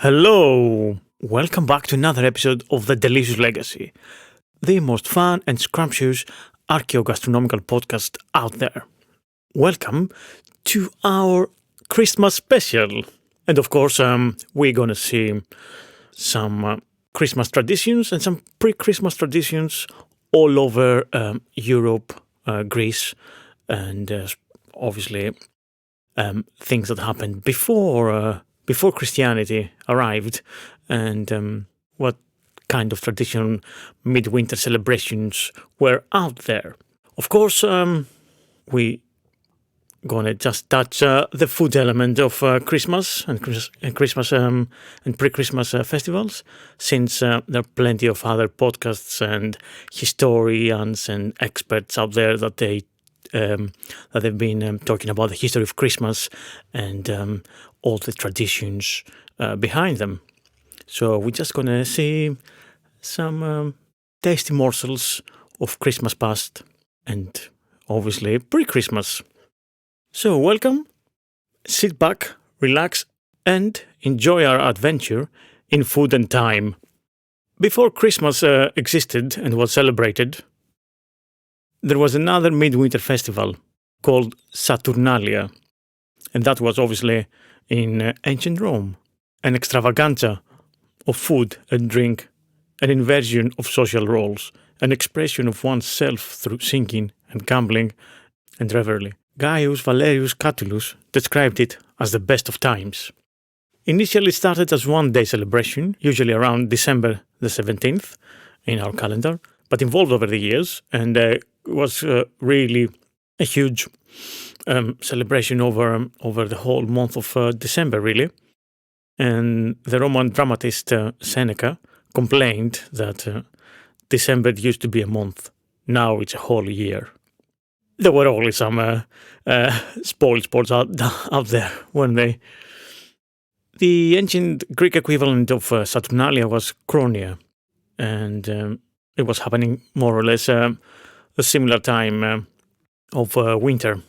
Hello! Welcome back to another episode of The Delicious Legacy, the most fun and scrumptious archaeogastronomical podcast out there. Welcome to our Christmas special. And of course, we're going to see some Christmas traditions and some pre-Christmas traditions all over Europe, Greece, and obviously things that happened before Christianity arrived, and what kind of traditional midwinter celebrations were out there. Of course, we gonna just touch the food element of Christmas and Christmas and pre-Christmas festivals, since there are plenty of other podcasts and historians and experts out there that they've been talking about the history of Christmas and all the traditions behind them. So we're just going to see some tasty morsels of Christmas past and obviously pre-Christmas. So welcome, sit back, relax, and enjoy our adventure in food and time. Before Christmas existed and was celebrated, there was another midwinter festival called Saturnalia, and that was obviously in ancient Rome, an extravaganza of food and drink, an inversion of social roles, an expression of oneself through singing and gambling and revelry. Gaius Valerius Catullus described it as the best of times. Initially started as one-day celebration, usually around December the 17th in our calendar, but evolved over the years and was really a huge celebration over the whole month of December, really. And the Roman dramatist Seneca complained that December used to be a month. Now it's a whole year. There were always some spoiled sports out there, weren't they? The ancient Greek equivalent of Saturnalia was Chronia, and it was happening more or less a similar time of winter.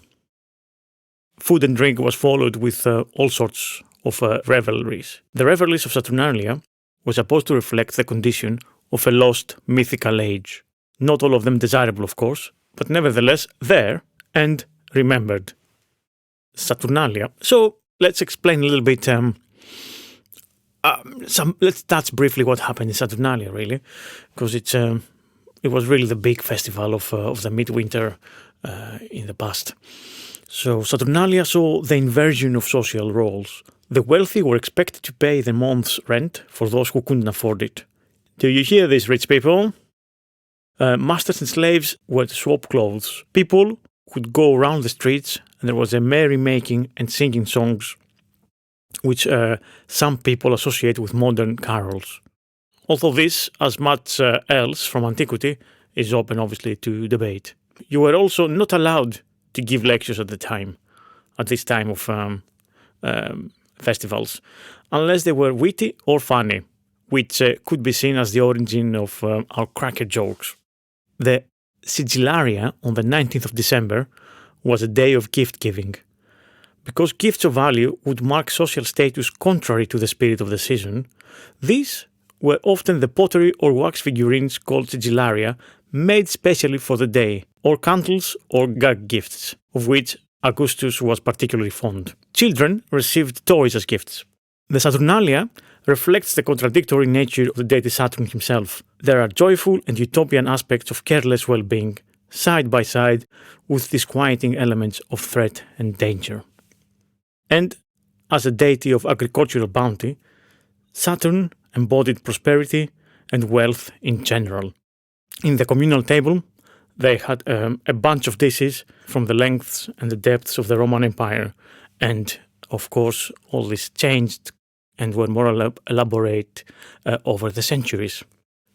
Food and drink was followed with all sorts of revelries. The revelries of Saturnalia were supposed to reflect the condition of a lost mythical age. Not all of them desirable, of course, but nevertheless there and remembered. Saturnalia. So let's explain a little bit. Let's touch briefly what happened in Saturnalia, really, because it was really the big festival of the midwinter in the past. So Saturnalia saw the inversion of social roles. The wealthy were expected to pay the month's rent for those who couldn't afford it. Do you hear this, rich people? Masters and slaves were to swap clothes. People would go around the streets, and there was a merrymaking and singing songs, which some people associate with modern carols. Although this, as much else from antiquity, is open obviously to debate. You were also not allowed to give lectures at this time of festivals, unless they were witty or funny, which could be seen as the origin of our cracker jokes. The Schedularia on the 19th of December was a day of gift giving. Because gifts of value would mark social status contrary to the spirit of the season, these were often the pottery or wax figurines called Schedularia, made specially for the day, or candles or gag gifts, of which Augustus was particularly fond. Children received toys as gifts. The Saturnalia reflects the contradictory nature of the deity Saturn himself. There are joyful and utopian aspects of careless well-being, side by side with disquieting elements of threat and danger. And, as a deity of agricultural bounty, Saturn embodied prosperity and wealth in general. In the communal table, they had a bunch of dishes from the lengths and the depths of the Roman Empire, and, of course, all this changed and were more elaborate over the centuries.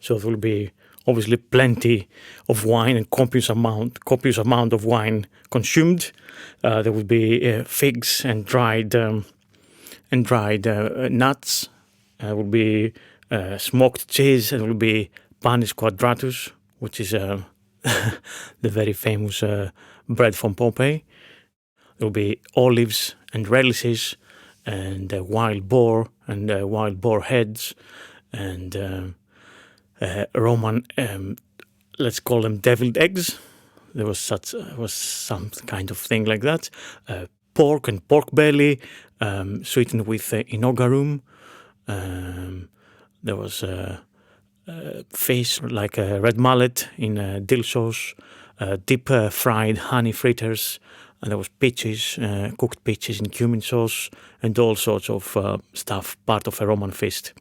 So there will be obviously plenty of wine and copious amount of wine consumed. There will be figs and dried nuts. There will be smoked cheese. There will be panis quadratus, which is the very famous bread from Pompeii. There will be olives and relishes and wild boar and wild boar heads and Roman, let's call them deviled eggs. There was some kind of thing like that. Pork and pork belly, sweetened with inogarum. There was fish like a red mullet in dill sauce, deep fried honey fritters, and there was peaches, cooked peaches in cumin sauce, and all sorts of stuff, part of a Roman feast.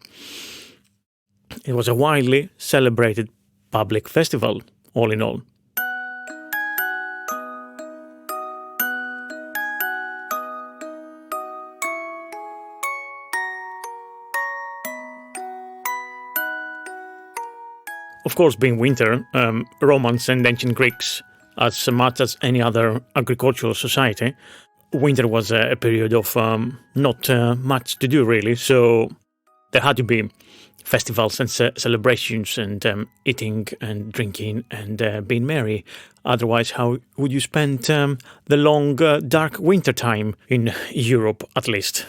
It was a widely celebrated public festival, all in all. Of course, being winter, Romans and ancient Greeks, as much as any other agricultural society, winter was a period of not much to do, really. So there had to be festivals and celebrations and eating and drinking and being merry. Otherwise, how would you spend the long, dark winter time in Europe, at least?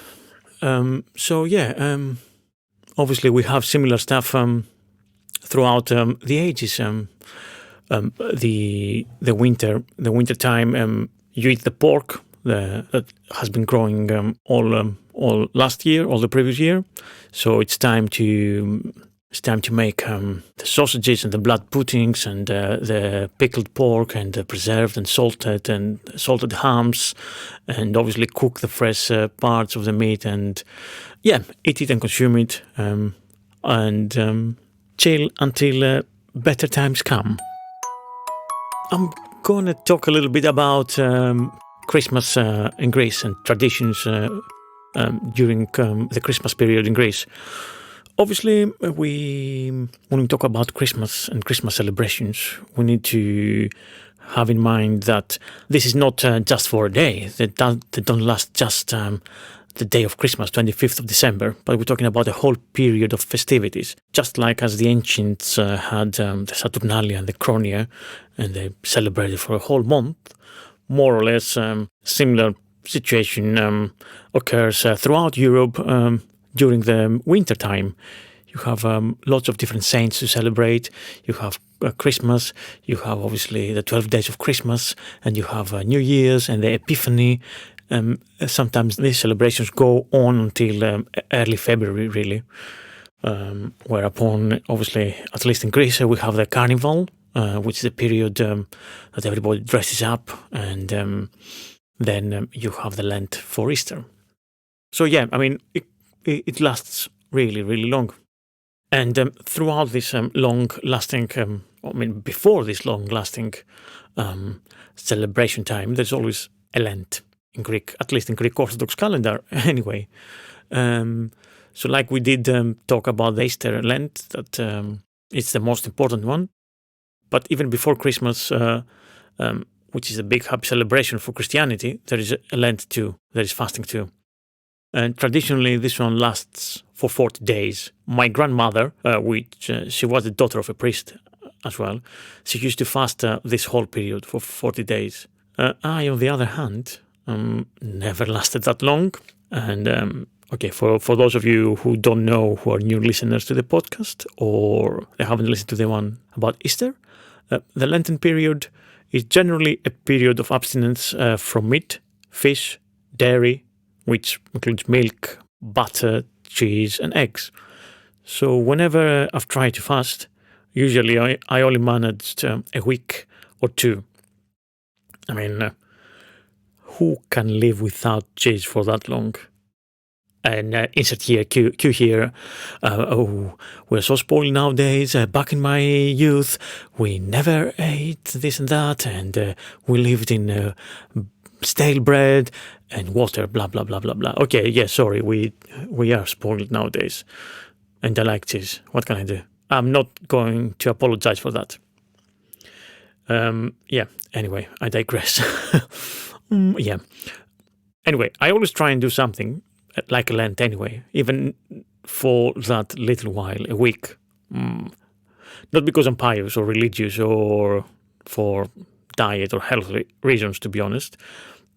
Obviously we have similar stuff throughout the ages. The winter time, you eat the pork that has been growing all last year, all the previous year. So it's time to make the sausages and the blood puddings and the pickled pork and the preserved and salted hams, and obviously cook the fresh parts of the meat and eat it and consume it and chill until better times come. I'm gonna talk a little bit about Christmas in Greece and traditions during the Christmas period in Greece. Obviously, when we talk about Christmas and Christmas celebrations, we need to have in mind that this is not just for a day. They don't last just the day of Christmas, 25th of December, but we're talking about a whole period of festivities. Just like as the ancients had the Saturnalia and the Chronia, and they celebrated for a whole month, more or less similar situation occurs throughout Europe during the winter time. You have lots of different saints to celebrate. You have Christmas, you have obviously the 12 days of Christmas, and you have New Year's and the Epiphany. Sometimes these celebrations go on until early February, really. Whereupon, obviously, at least in Greece, we have the Carnival, which is a period that everybody dresses up, and then you have the Lent for Easter. So it lasts really, really long. And throughout this long-lasting, before this long-lasting celebration time, there's always a Lent in Greek, at least in Greek Orthodox calendar, anyway. So like we did talk about the Easter Lent, that it's the most important one. But even before Christmas, which is a big happy celebration for Christianity, there is a Lent too, there is fasting too. And traditionally, this one lasts for 40 days. My grandmother, she was the daughter of a priest as well, she used to fast this whole period for 40 days. I, on the other hand, never lasted that long. And for those of you who don't know, who are new listeners to the podcast, or they haven't listened to the one about Easter, the Lenten period is generally a period of abstinence from meat, fish, dairy, which includes milk, butter, cheese, and eggs. So whenever I've tried to fast, usually I only managed a week or two. Who can live without cheese for that long? And insert here, cue here. We're so spoiled nowadays. Back in my youth, we never ate this and that, and we lived in stale bread and water, blah, blah, blah, blah, blah. Okay, yeah, sorry, we are spoiled nowadays. And I like cheese. What can I do? I'm not going to apologize for that. Anyway, I digress. Anyway, I always try and do something like a Lent anyway, even for that little while, a week. Not because I'm pious or religious or for diet or health reasons, to be honest,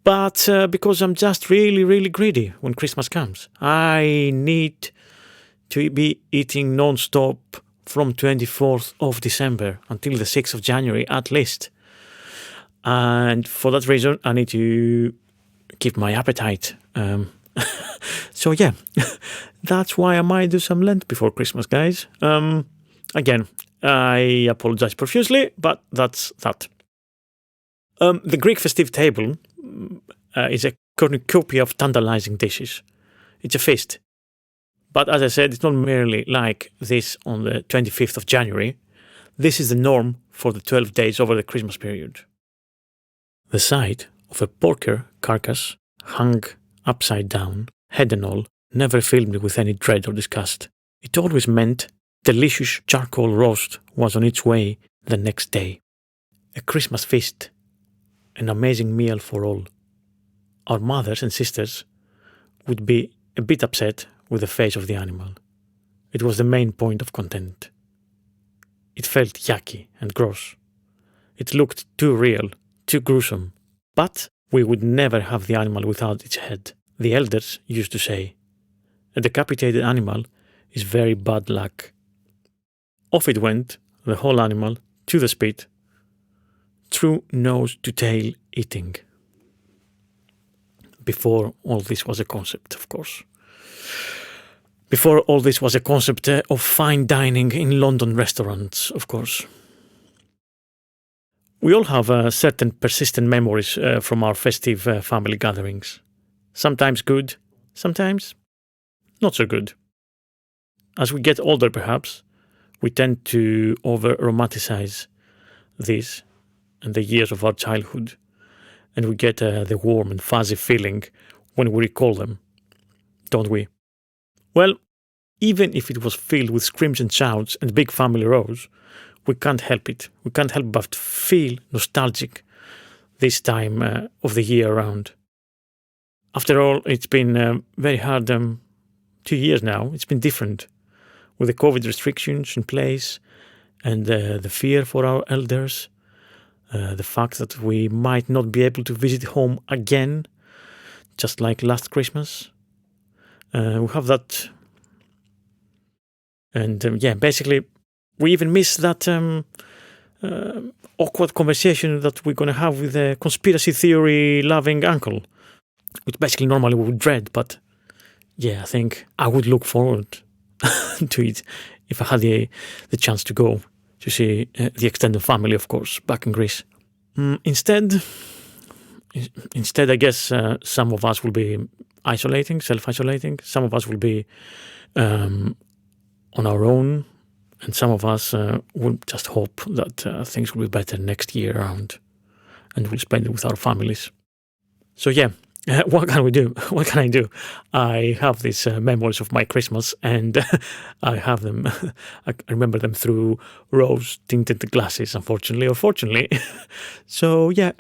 But because I'm just really, really greedy when Christmas comes. I need to be eating non-stop from 24th of December until the 6th of January at least. And for that reason, I need to keep my appetite. So yeah, that's why I might do some Lent before Christmas, guys. Again, I apologize profusely, but that's that. The Greek festive table is a cornucopia of tantalizing dishes. It's a feast. But as I said, it's not merely like this on the 25th of January. This is the norm for the 12 days over the Christmas period. The sight of a porker carcass hung upside down, head and all, never filled me with any dread or disgust. It always meant delicious charcoal roast was on its way the next day. A Christmas feast, an amazing meal for all. Our mothers and sisters would be a bit upset with the face of the animal. It was the main point of content. It felt yucky and gross. It looked too real, too gruesome. But we would never have the animal without its head. The elders used to say, a decapitated animal is very bad luck. Off it went, the whole animal, to the spit, through nose to tail eating. Before all this was a concept, of course. Before all this was a concept of fine dining in London restaurants, of course. We all have certain persistent memories from our festive family gatherings. Sometimes good, sometimes not so good. As we get older, perhaps, we tend to over-romanticize this and the years of our childhood, and we get the warm and fuzzy feeling when we recall them, don't we? Well, even if it was filled with screams and shouts and big family rows, we can't help it. We can't help but feel nostalgic this time of the year around. After all, it's been very hard 2 years now. It's been different with the COVID restrictions in place and the fear for our elders, the fact that we might not be able to visit home again, just like last Christmas. We have that. And basically, we even miss that awkward conversation that we're going to have with a conspiracy theory loving uncle, which basically normally we would dread. But yeah, I think I would look forward to it if I had the chance to go to see the extended family, of course, back in Greece. Instead, I guess some of us will be self-isolating. Some of us will be on our own, and some of us will just hope that things will be better next year around, and we'll spend it with our families. So yeah, what can we do? What can I do? I have these memories of my Christmas, and I have them. I remember them through rose-tinted glasses, unfortunately or fortunately. So yeah,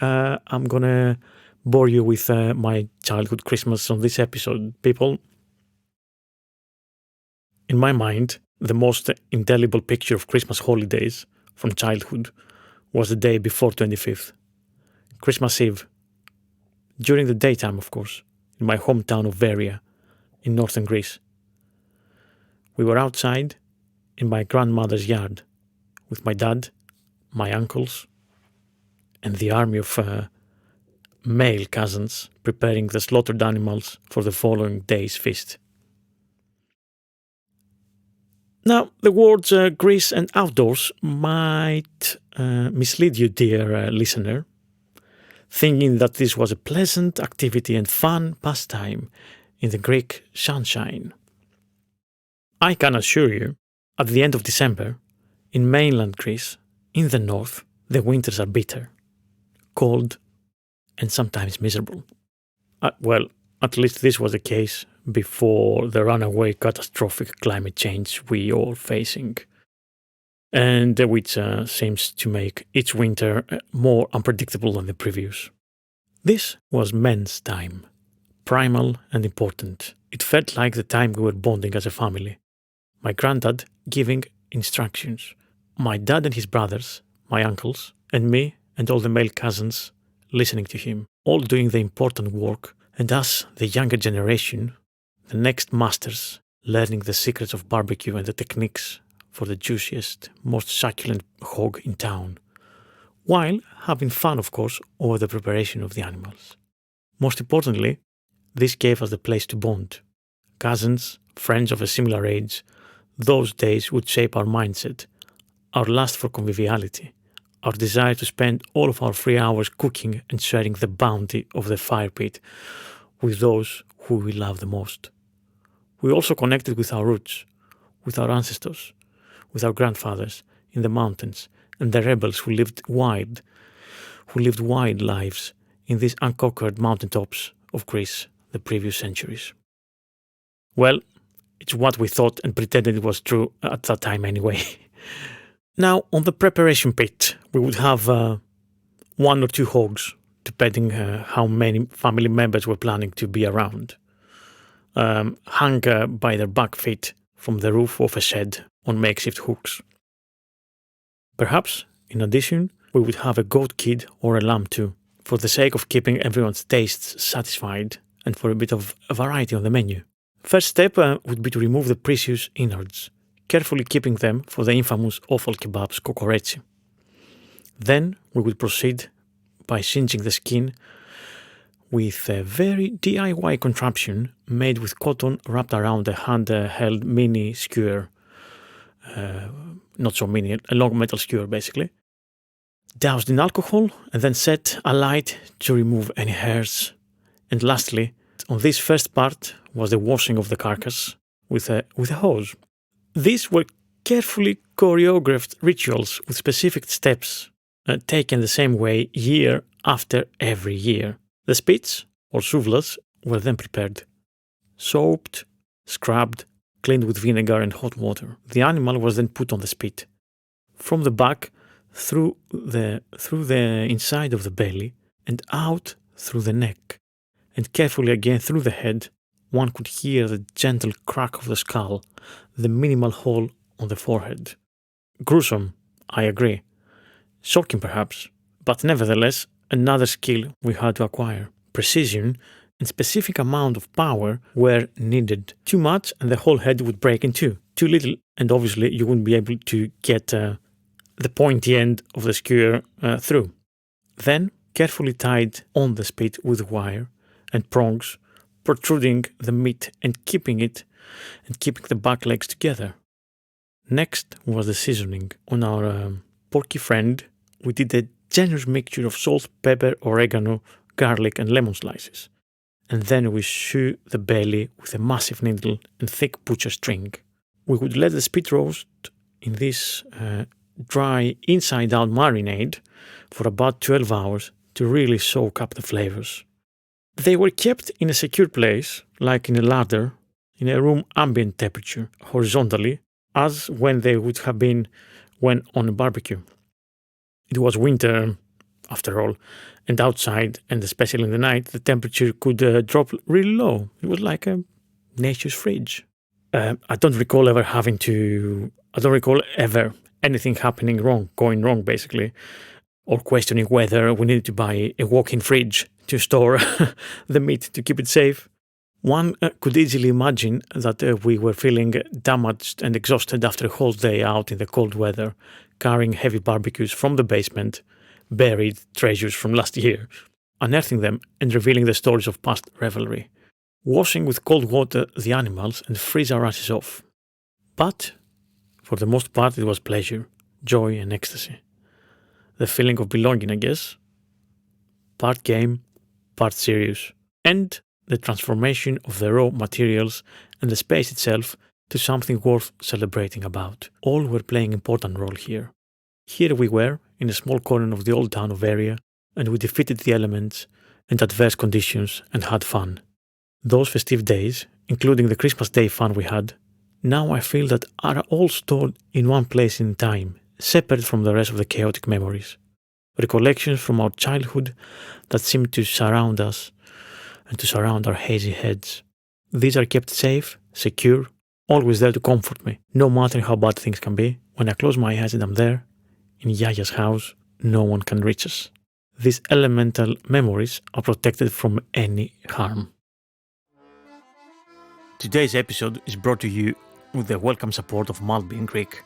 I'm gonna bore you with my childhood Christmas on this episode, people. In my mind, the most indelible picture of Christmas holidays from childhood was the day before 25th, Christmas Eve. During the daytime, of course, in my hometown of Varia, in northern Greece. We were outside in my grandmother's yard with my dad, my uncles, and the army of male cousins preparing the slaughtered animals for the following day's feast. Now, the words Greece and outdoors might mislead you, dear listener, thinking that this was a pleasant activity and fun pastime in the Greek sunshine. I can assure you, at the end of December, in mainland Greece, in the north, the winters are bitter, cold, and sometimes miserable. Well, at least this was the case before the runaway catastrophic climate change we are facing, and which seems to make each winter more unpredictable than the previous. This was men's time, primal and important. It felt like the time we were bonding as a family. My granddad giving instructions, my dad and his brothers, my uncles, and me and all the male cousins listening to him. all doing the important work, and us, the younger generation, the next masters, learning the secrets of barbecue and the techniques for the juiciest, most succulent hog in town, while having fun, of course, over the preparation of the animals. Most importantly, this gave us the place to bond. Cousins, friends of a similar age, those days would shape our mindset, our lust for conviviality, our desire to spend all of our free hours cooking and sharing the bounty of the fire pit with those who we love the most. We also connected with our roots, with our ancestors, with our grandfathers in the mountains, and the rebels who lived wild lives in these unconquered mountaintops of Greece the previous centuries. Well, it's what we thought and pretended it was true at that time anyway. Now, on the preparation pit, we would have 1 or 2 hogs, depending how many family members were planning to be around, hung by their back feet from the roof of a shed on makeshift hooks. Perhaps, in addition, we would have a goat kid or a lamb too, for the sake of keeping everyone's tastes satisfied and for a bit of variety on the menu. First step would be to remove the precious innards, carefully keeping them for the infamous offal kebab's kokoretsi. Then we would proceed by singeing the skin with a very DIY contraption made with cotton wrapped around a hand-held mini skewer. Not so mini, a long metal skewer basically. Doused in alcohol and then set alight to remove any hairs. And lastly, on this first part was the washing of the carcass with a hose. These were carefully choreographed rituals with specific steps taken the same way year after every year. The spits, or souvlas, were then prepared. Soaped, scrubbed, cleaned with vinegar and hot water. The animal was then put on the spit. From the back, through the inside of the belly, and out through the neck, and carefully again through the head, one could hear the gentle crack of the skull, the minimal hole on the forehead. Gruesome, I agree. Shocking perhaps, but nevertheless another skill we had to acquire. Precision and specific amount of power were needed. Too much and the whole head would break in two. Too little and obviously you wouldn't be able to get the pointy end of the skewer through. Then carefully tied on the spit with wire and prongs, protruding the meat and keeping the back legs together. Next was the seasoning. On our porky friend, we did a generous mixture of salt, pepper, oregano, garlic and lemon slices. And then we sew the belly with a massive needle and thick butcher string. We would let the spit roast in this dry inside-out marinade for about 12 hours to really soak up the flavors. They were kept in a secure place, like in a larder, in a room ambient temperature, horizontally, as when they would have been when on a barbecue. It was winter, after all, and outside, and especially in the night, the temperature could drop really low. It was like a nature's fridge. I don't recall ever anything going wrong basically, or questioning whether we needed to buy a walk-in fridge to store the meat to keep it safe. One could easily imagine that we were feeling damaged and exhausted after a whole day out in the cold weather, carrying heavy barbecues from the basement, buried treasures from last year, unearthing them and revealing the stories of past revelry, washing with cold water the animals and freeze our asses off. But, for the most part, it was pleasure, joy and ecstasy. The feeling of belonging, I guess. Part game, part serious. And the transformation of the raw materials and the space itself to something worth celebrating about. All were playing an important role here. Here we were, in a small corner of the old town of Area, and we defeated the elements and adverse conditions and had fun. Those festive days, including the Christmas Day fun we had, now I feel that are all stored in one place in time, separate from the rest of the chaotic memories. Recollections from our childhood that seem to surround us and to surround our hazy heads. These are kept safe, secure, always there to comfort me, no matter how bad things can be. When I close my eyes and I'm there, in Yiayia's house, no one can reach us. these elemental memories are protected from any harm. Today's episode is brought to you with the welcome support of Maltby & Greek,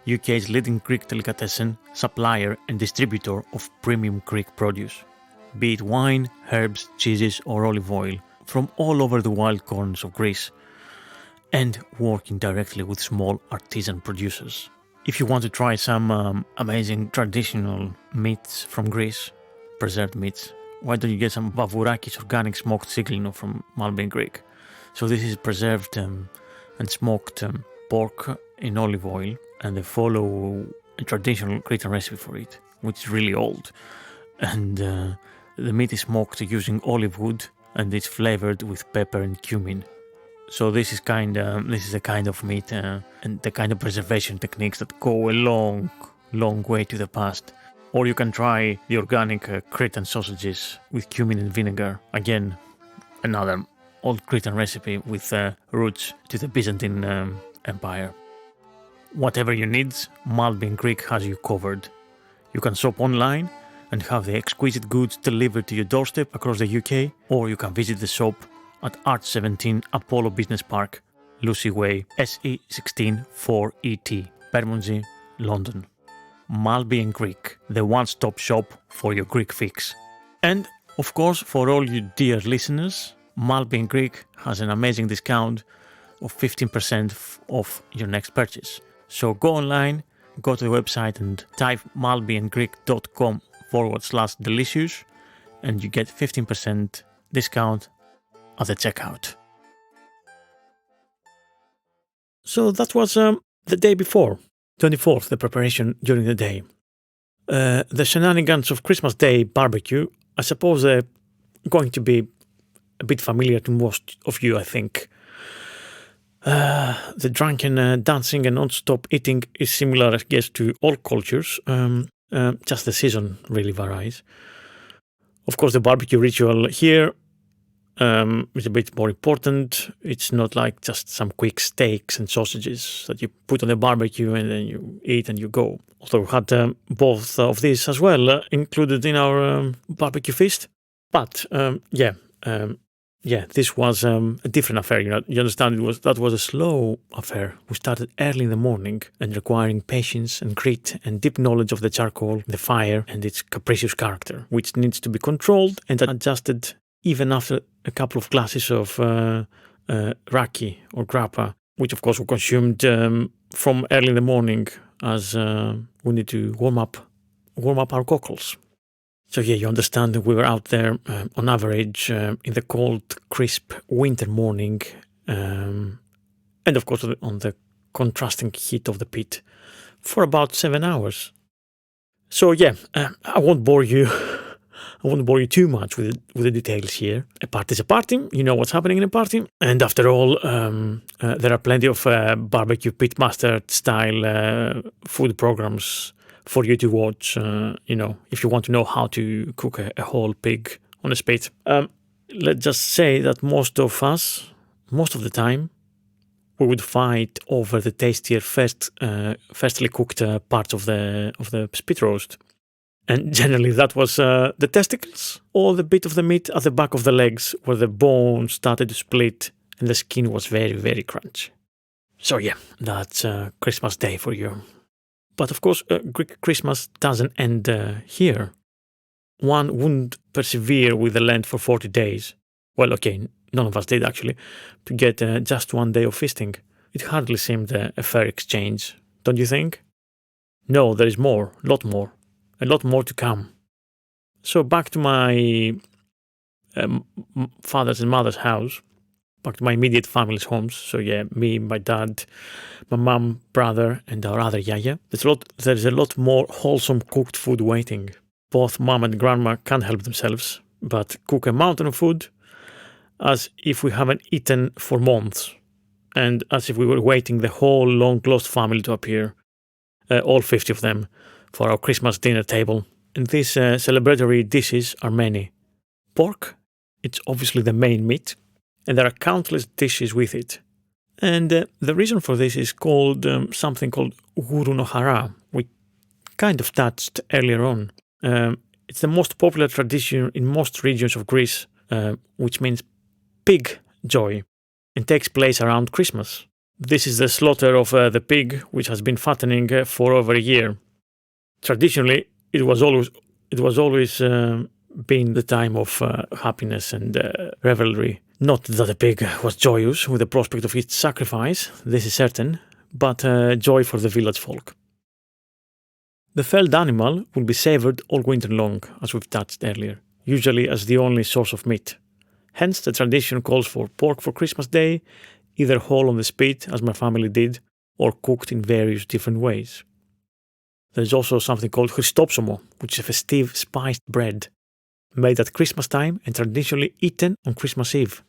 UK's leading Greek delicatessen, supplier and distributor of premium Greek produce. Be it wine, herbs, cheeses or olive oil from all over the wild corners of Greece, and working directly with small artisan producers. If you want to try some amazing traditional meats from Greece, preserved meats, why don't you get some Vavourakis organic smoked siglino from Maltby & Greek? So this is preserved and smoked pork in olive oil, and they follow a traditional Cretan recipe for it, which is really old. And the meat is smoked using olive wood, and it's flavored with pepper and cumin. So this is a kind of meat and the kind of preservation techniques that go a long way to the past. Or you can try the organic Cretan sausages with cumin and vinegar. Again, another old Cretan recipe with roots to the Byzantine Empire. Whatever you need, Maltby & Greek has you covered. You can shop online and have the exquisite goods delivered to your doorstep across the UK, or you can visit the shop at Arch 17 Apollo Business Park, Lucy Way, SE16 4ET, Bermondsey, London. Maltby & Greek, the one-stop shop for your Greek fix. And, of course, for all you dear listeners, Maltby & Greek has an amazing discount of 15% off your next purchase. So go online, go to the website and type maltbyandgreek.com/delicious and you get 15% discount at the checkout. So that was the day before, 24th, the preparation during the day. The shenanigans of Christmas Day barbecue, I suppose they're going to be a bit familiar to most of you, I think. The drunken dancing and non-stop eating is similar, I guess, to all cultures. Just the season really varies. Of course, the barbecue ritual here is a bit more important. It's not like just some quick steaks and sausages that you put on the barbecue and then you eat and you go. Although we had both of these as well included in our barbecue feast. But this was a different affair. You understand, that was a slow affair. We started early in the morning and requiring patience and grit and deep knowledge of the charcoal, the fire, and its capricious character, which needs to be controlled and adjusted even after a couple of glasses of raki or grappa, which of course we consumed from early in the morning as we need to warm up our cockles. So yeah, you understand that we were out there on average in the cold, crisp winter morning, and of course on the contrasting heat of the pit for about 7 hours. So yeah, I won't bore you. I won't bore you too much with the details here. A party's a party. You know what's happening in a party. And after all, there are plenty of barbecue pitmaster style food programs for you to watch, if you want to know how to cook a whole pig on a spit. Let's just say that most of the time, we would fight over the tastier firstly cooked parts of the spit roast. And generally that was the testicles or the bit of the meat at the back of the legs where the bone started to split and the skin was very, very crunchy. So yeah, that's Christmas Day for you. But of course, Greek Christmas doesn't end here. One wouldn't persevere with the Lent for 40 days. Well, okay, none of us did actually, to get just one day of feasting. It hardly seemed a fair exchange, don't you think? No, there is more, a lot more to come. So back to my father's and mother's house, back to my immediate family's homes. So yeah, me, my dad, my mum, brother, and our other yiayia. There's a lot more wholesome cooked food waiting. Both mum and grandma can't help themselves, but cook a mountain of food as if we haven't eaten for months, and as if we were waiting the whole long-lost family to appear, all 50 of them, for our Christmas dinner table. And these celebratory dishes are many. Pork, it's obviously the main meat, and there are countless dishes with it. And the reason for this is called something called Gourounohara, we kind of touched earlier on. It's the most popular tradition in most regions of Greece, which means pig joy, and takes place around Christmas. This is the slaughter of the pig, which has been fattening for over a year. Traditionally, it was always been the time of happiness and revelry. Not that the pig was joyous with the prospect of its sacrifice, this is certain, but joy for the village folk. The felled animal will be savoured all winter long, as we've touched earlier, usually as the only source of meat. Hence, the tradition calls for pork for Christmas Day, either whole on the spit, as my family did, or cooked in various different ways. There's also something called Christopsomo, which is a festive spiced bread, made at Christmas time and traditionally eaten on Christmas Eve.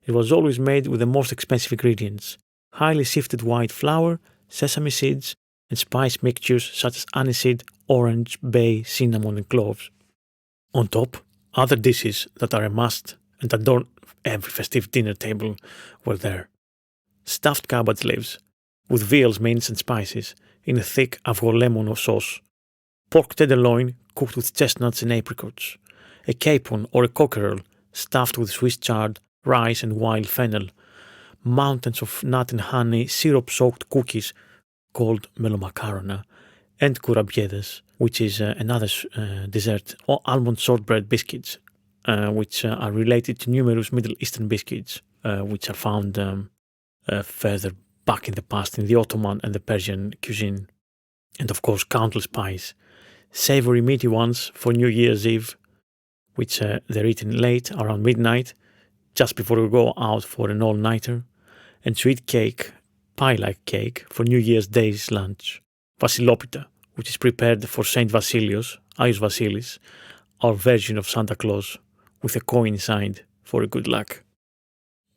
It was always made with the most expensive ingredients, highly sifted white flour, sesame seeds, and spice mixtures such as aniseed, orange, bay, cinnamon, and cloves. On top, other dishes that are a must and adorn every festive dinner table were there. Stuffed cabbage leaves, with veals, mince, and spices, in a thick avolemon sauce. Pork tenderloin cooked with chestnuts and apricots. A capon or a cockerel stuffed with Swiss chard, rice, and wild fennel. Mountains of nut and honey syrup-soaked cookies called melomacarona, and kourabiedes, which is another dessert, or almond shortbread biscuits, which are related to numerous Middle Eastern biscuits, which are found further back in the past in the Ottoman and the Persian cuisine. And of course, countless pies. Savoury meaty ones for New Year's Eve, which they're eaten late, around midnight, just before we go out for an all-nighter. And sweet cake, pie-like cake, for New Year's Day's lunch. Vasilopita, which is prepared for Saint Vasilios, Aios Vasilis, our version of Santa Claus, with a coin inside for good luck.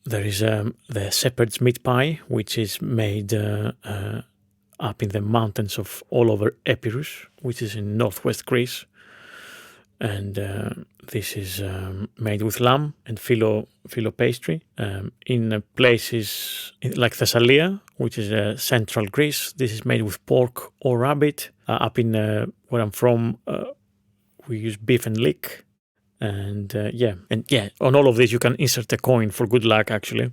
There is the shepherd's meat pie, which is made up in the mountains of all over Epirus, which is in northwest Greece. And this is made with lamb and phyllo pastry. In places like Thessalia, which is central Greece, this is made with pork or rabbit. Up in where I'm from, we use beef and leek. And on all of this you can insert a coin for good luck, actually,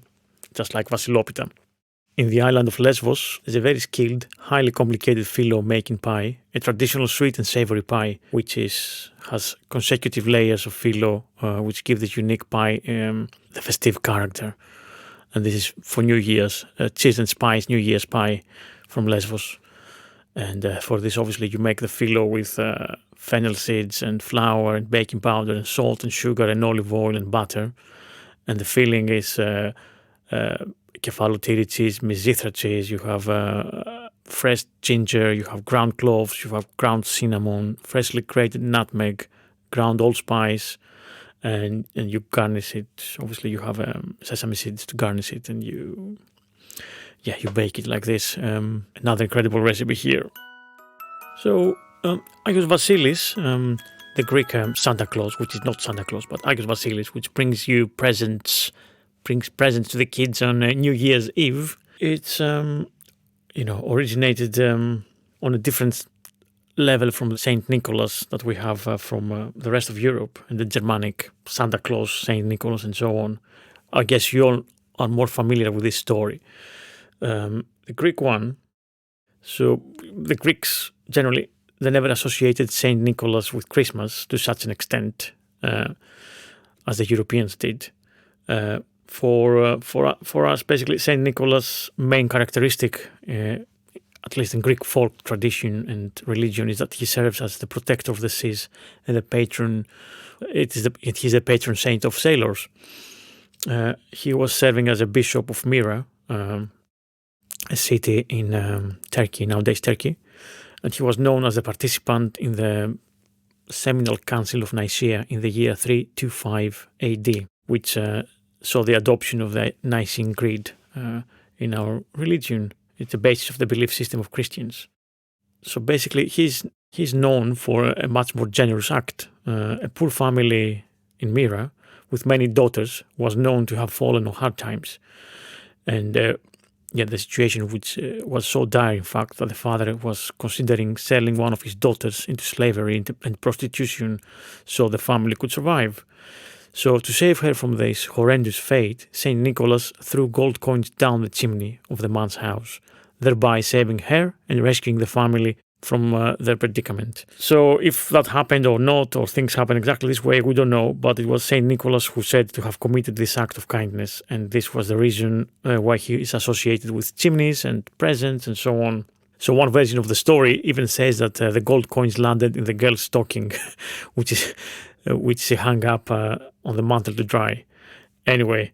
just like Vasilopita. In the island of Lesbos, there's a very skilled, highly complicated phyllo making pie, a traditional sweet and savoury pie, which has consecutive layers of phyllo, which give this unique pie the festive character. And this is for New Year's, cheese and spice New Year's pie from Lesbos. And for this, obviously, you make the phyllo with fennel seeds and flour and baking powder and salt and sugar and olive oil and butter. And the filling is kefalotiri cheese, mizithra cheese. You have fresh ginger, you have ground cloves, you have ground cinnamon, freshly grated nutmeg, ground allspice, and you garnish it. Obviously, you have sesame seeds to garnish it, and you bake it like this. Another incredible recipe here. So, Aios Vasilis, the Greek Santa Claus, which is not Santa Claus, but Aios Vasilis, which brings presents to the kids on New Year's Eve. It's, originated on a different level from Saint Nicholas that we have from the rest of Europe and the Germanic Santa Claus, Saint Nicholas, and so on. I guess you all are more familiar with this story. The Greek one, so the Greeks generally, they never associated Saint Nicholas with Christmas to such an extent as the Europeans did. For us, basically, Saint Nicholas' main characteristic, at least in Greek folk tradition and religion, is that he serves as the protector of the seas and the patron. He's the patron saint of sailors. He was serving as a bishop of Myra, a city in Turkey, nowadays Turkey, and he was known as a participant in the Seminal Council of Nicaea in the year 325 AD, which saw the adoption of the Nicene Creed in our religion. It's the basis of the belief system of Christians. So basically, he's known for a much more generous act. A poor family in Myra, with many daughters, was known to have fallen on hard times, and the situation which was so dire, in fact, that the father was considering selling one of his daughters into slavery and prostitution so the family could survive. So to save her from this horrendous fate, Saint Nicholas threw gold coins down the chimney of the man's house, thereby saving her and rescuing the family from their predicament. So if that happened or not, or things happen exactly this way, we don't know, but it was Saint Nicholas who said to have committed this act of kindness, and this was the reason why he is associated with chimneys and presents and so on. So one version of the story even says that the gold coins landed in the girl's stocking, which she hung up on the mantle to dry. Anyway,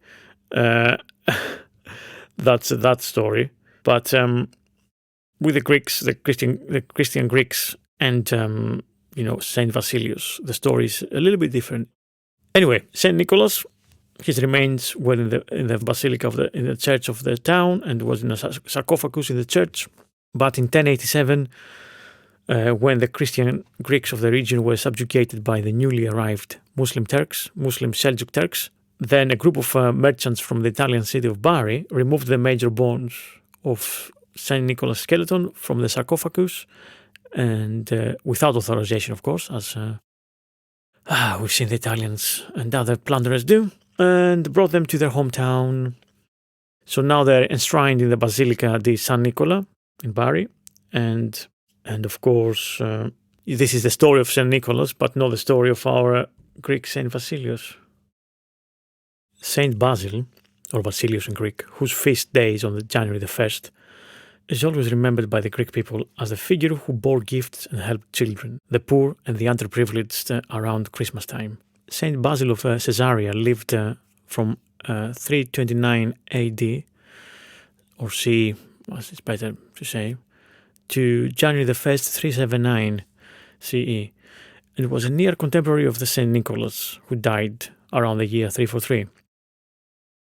that's that story. But with the Greeks, the Christian Greeks, and Saint Vasilius, the story is a little bit different. Anyway, Saint Nicholas, his remains were in the basilica in the church of the town, and was in a sarcophagus in the church. But in 1087, when the Christian Greeks of the region were subjugated by the newly arrived Muslim Seljuk Turks, then a group of merchants from the Italian city of Bari removed the major bones of Saint Nicholas' skeleton from the sarcophagus, and without authorization, of course, as we've seen the Italians and other plunderers do, and brought them to their hometown. So now they're enshrined in the Basilica di San Nicola in Bari, and of course, this is the story of Saint Nicholas, but not the story of our Greek Saint Vasilius. Saint Basil, or Basilius in Greek, whose feast day is on January the 1st, is always remembered by the Greek people as the figure who bore gifts and helped children, the poor and the underprivileged around Christmas time. Saint Basil of Caesarea lived from 329 AD, or C, as it's better to say, to January the 1st, 379 CE, and was a near contemporary of the Saint Nicholas, who died around the year 343.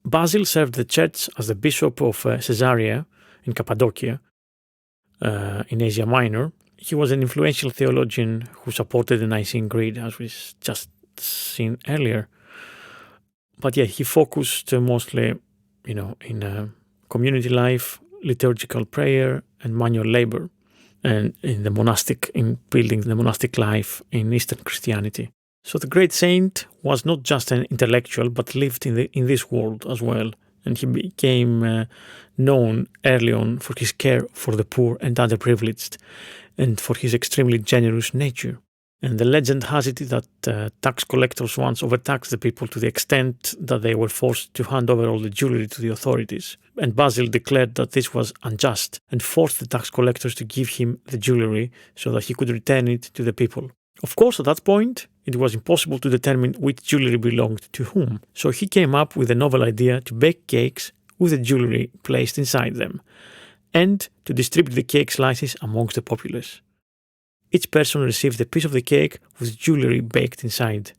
Basil served the church as the bishop of Caesarea in Cappadocia, in Asia Minor. He was an influential theologian who supported the Nicene Creed, as we just seen earlier. But yeah, he focused mostly, in community life, liturgical prayer, and manual labor, and in building the monastic life in Eastern Christianity. So the great saint was not just an intellectual, but lived in this world as well. And he became known early on for his care for the poor and underprivileged, and for his extremely generous nature. And the legend has it that tax collectors once overtaxed the people to the extent that they were forced to hand over all the jewelry to the authorities. And Basil declared that this was unjust and forced the tax collectors to give him the jewelry so that he could return it to the people. Of course, at that point, it was impossible to determine which jewelry belonged to whom. So he came up with a novel idea to bake cakes with the jewelry placed inside them, and to distribute the cake slices amongst the populace. Each person received a piece of the cake with jewelry baked inside,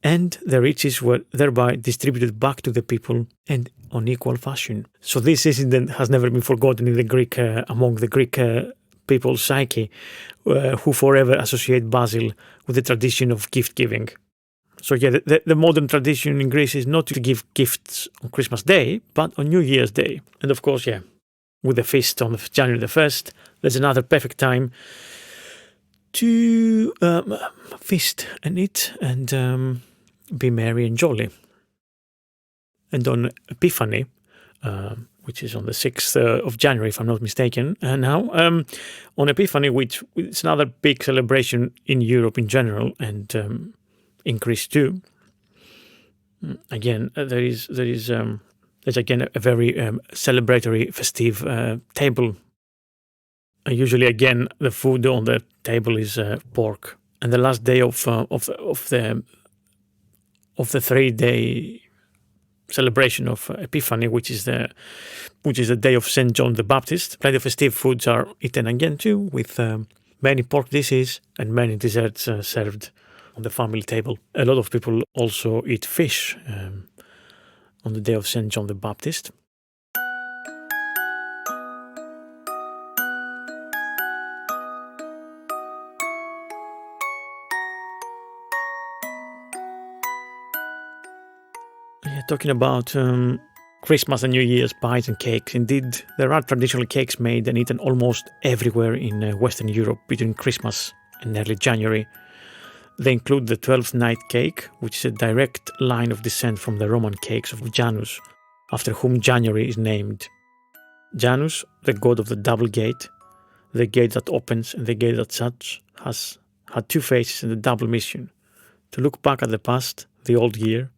and the riches were thereby distributed back to the people and on equal fashion. So this incident has never been forgotten in the Greek, among the Greek people's psyche, who forever associate Basil with the tradition of gift giving. So yeah, the modern tradition in Greece is not to give gifts on Christmas Day, but on New Year's Day. And of course, yeah, with the feast on January the 1st, there's another perfect time to feast and eat and be merry and jolly. And on Epiphany, which is on the 6th of January, if I'm not mistaken, now, on Epiphany, which is another big celebration in Europe in general, and in Greece too. Again, there's again a very celebratory, festive table. Usually, again, the food on the table is pork, and the last day of the 3-day celebration of Epiphany, which is the day of Saint John the Baptist. Plenty of festive foods are eaten again too, with many pork dishes and many desserts served on the family table. A lot of people also eat fish on the day of Saint John the Baptist. Talking about Christmas and New Year's pies and cakes. Indeed, there are traditional cakes made and eaten almost everywhere in Western Europe between Christmas and early January. They include the 12th night cake, which is a direct line of descent from the Roman cakes of Janus, after whom January is named. Janus, the god of the double gate, the gate that opens and the gate that shuts, has had two faces and a double mission: to look back at the past, the old year,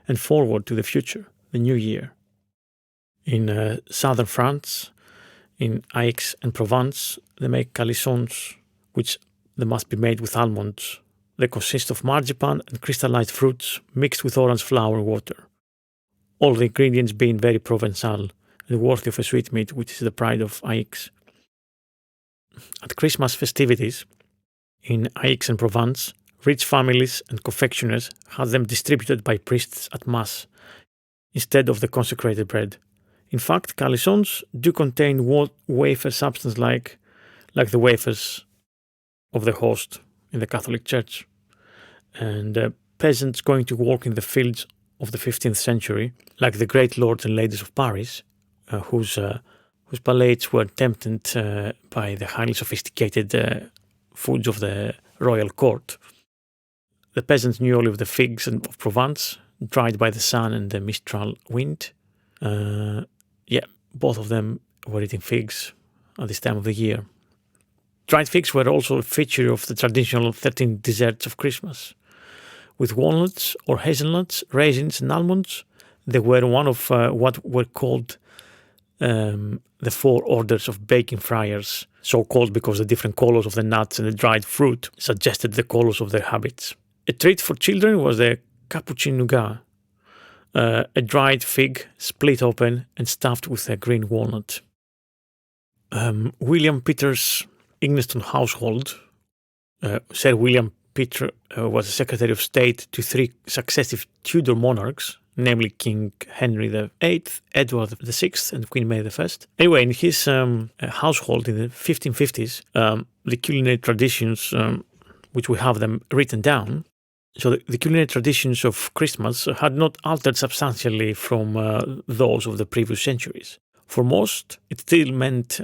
and forward to the future, the new year. In southern France, in Aix and Provence, they make calissons, which they must be made with almonds. They consist of marzipan and crystallized fruits mixed with orange flower and water. All the ingredients being very Provençal and worthy of a sweetmeat, which is the pride of Aix. At Christmas festivities, in Aix and Provence, rich families and confectioners had them distributed by priests at Mass, instead of the consecrated bread. In fact, calissons do contain wafer substance like the wafers of the host in the Catholic Church. And peasants going to work in the fields of the 15th century, like the great lords and ladies of Paris, whose palates were tempted by the highly sophisticated foods of the royal court. The peasants knew only of the figs of Provence, dried by the sun and the mistral wind. Both of them were eating figs at this time of the year. Dried figs were also a feature of the traditional 13 desserts of Christmas. With walnuts or hazelnuts, raisins and almonds, they were one of what were called the four orders of baking friars, so called because the different colors of the nuts and the dried fruit suggested the colors of their habits. A treat for children was the capuchin nougat, a dried fig split open and stuffed with a green walnut. William Peter's Ingliston household, Sir William Peter was a Secretary of State to three successive Tudor monarchs, namely King Henry VIII, Edward VI, and Queen Mary I. Anyway, in his household in the 1550s, the culinary traditions, which we have them written down, so the culinary traditions of Christmas had not altered substantially from those of the previous centuries. For most, it still meant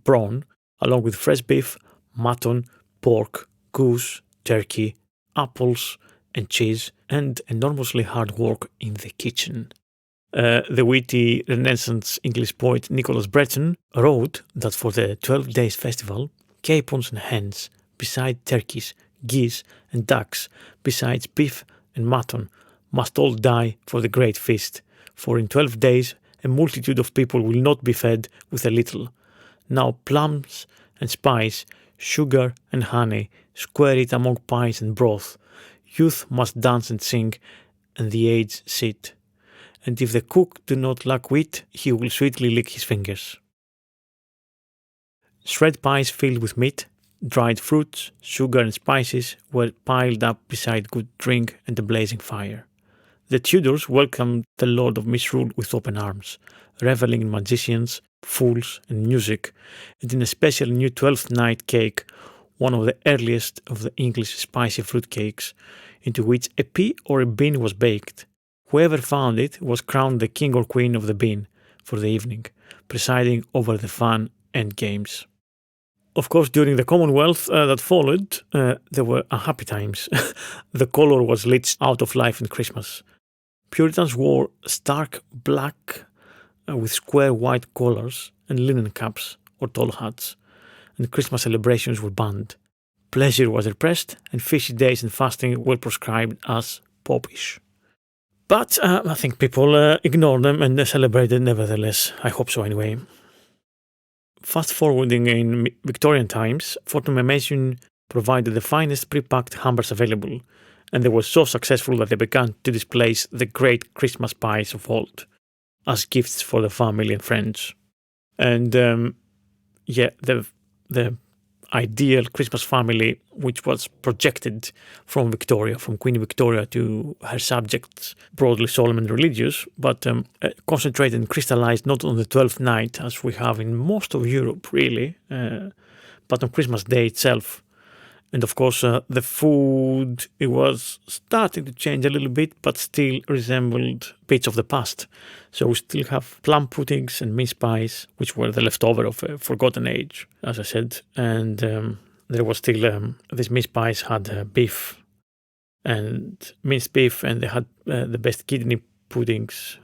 brawn, along with fresh beef, mutton, pork, goose, turkey, apples and cheese, and enormously hard work in the kitchen. The witty Renaissance English poet Nicholas Breton wrote that for the 12 days festival, capons and hens, beside turkeys, geese and ducks, besides beef and mutton, must all die for the great feast, for in 12 days a multitude of people will not be fed with a little. Now plums and spice, sugar and honey, square it among pies and broth. Youth must dance and sing, and the aged sit. And if the cook do not lack wit, he will sweetly lick his fingers. Shred pies filled with meat, dried fruits, sugar and spices were piled up beside good drink and a blazing fire. The Tudors welcomed the Lord of Misrule with open arms, revelling in magicians, fools and music, and in a special new 12th night cake, one of the earliest of the English spicy fruit cakes, into which a pea or a bean was baked. Whoever found it was crowned the king or queen of the bean for the evening, presiding over the fun and games. Of course, during the Commonwealth that followed, there were unhappy times. The colour was leached out of life in Christmas. Puritans wore stark black with square white collars and linen caps or tall hats, and Christmas celebrations were banned. Pleasure was repressed, and fishy days and fasting were proscribed as popish. But I think people ignored them and celebrated nevertheless. I hope so anyway. Fast forwarding in Victorian times, Fortnum & Mason provided the finest pre-packed hampers available, and they were so successful that they began to displace the great Christmas pies of old as gifts for the family and friends. And the ideal Christmas family, which was projected from Victoria, from Queen Victoria to her subjects, broadly solemn and religious, but concentrated and crystallized not on the 12th night, as we have in most of Europe, really, but on Christmas Day itself. And of course, the food, it was starting to change a little bit, but still resembled bits of the past. So we still have plum puddings and mince pies, which were the leftover of a forgotten age, as I said. And there was still, these mince pies had beef and minced beef, and they had the best kidney puddings.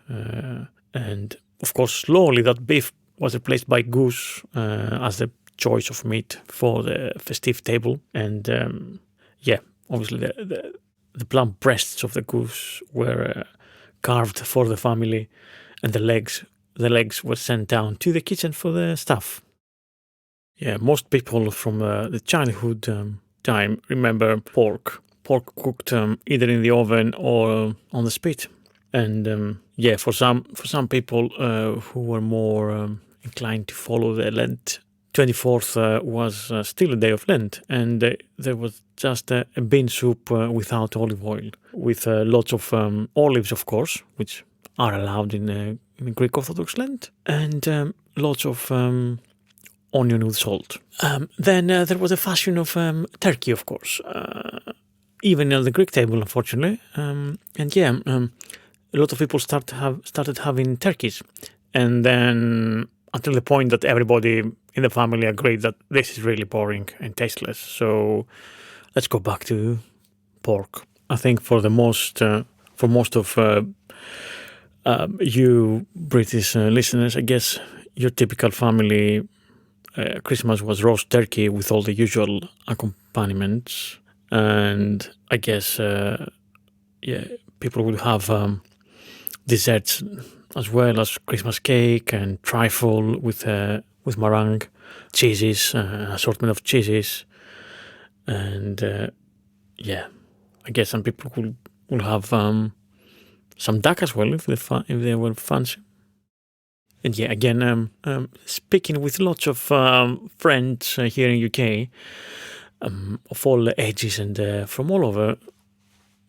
And of course, slowly that beef was replaced by goose as the choice of meat for the festive table. And obviously the plump breasts of the goose were carved for the family, and the legs were sent down to the kitchen for the staff. Yeah, most people from the childhood time remember pork cooked either in the oven or on the spit. And for some people who were more inclined to follow the Lent, 24th was still a day of Lent, and there was just a bean soup without olive oil, with lots of olives, of course, which are allowed in Greek Orthodox Lent, and lots of onion with salt. Then there was a fashion of turkey, of course, even on the Greek table, unfortunately. A lot of people started having turkeys, and then until the point that everybody in the family agreed that this is really boring and tasteless. So let's go back to pork. I think for most of you British listeners, I guess your typical family Christmas was roast turkey with all the usual accompaniments, and I guess people would have desserts as well as Christmas cake and trifle with meringue, cheeses, assortment of cheeses, and I guess some people will have some duck as well if they were fancy. And again, speaking with lots of friends here in UK of all ages and from all over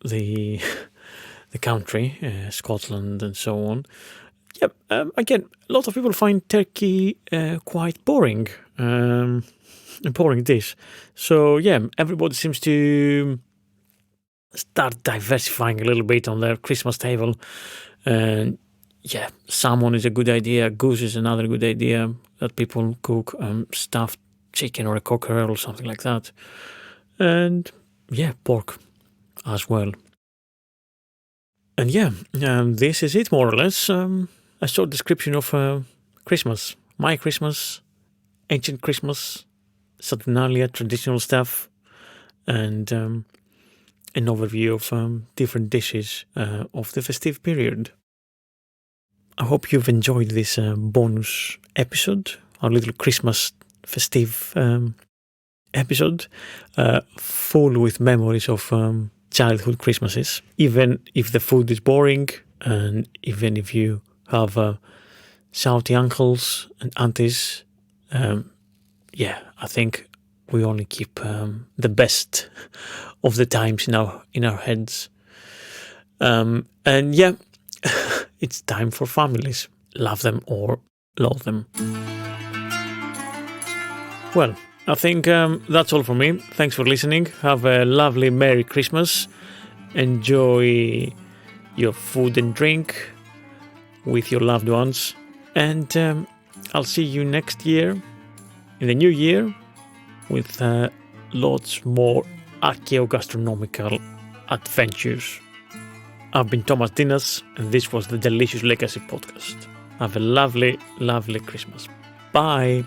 the country, Scotland and so on. Again, a lot of people find turkey quite boring, a boring dish. So everybody seems to start diversifying a little bit on their Christmas table. And salmon is a good idea. Goose is another good idea that people cook. Stuffed chicken or a cockerel or something like that. And pork as well. And this is it more or less. A short description of Christmas. My Christmas, ancient Christmas, Saturnalia, traditional stuff, and an overview of different dishes of the festive period. I hope you've enjoyed this bonus episode, our little Christmas festive episode, full with memories of childhood Christmases, even if the food is boring, and even if you have shouty uncles and aunties. I think we only keep the best of the times in our heads. It's time for families. Love them or loathe them. Well, I think that's all from me. Thanks for listening. Have a lovely Merry Christmas. Enjoy your food and drink with your loved ones. And I'll see you next year, in the new year, with lots more archaeogastronomical adventures. I've been Thomas Dinas, and this was the Delicious Legacy Podcast. Have a lovely, lovely Christmas. Bye.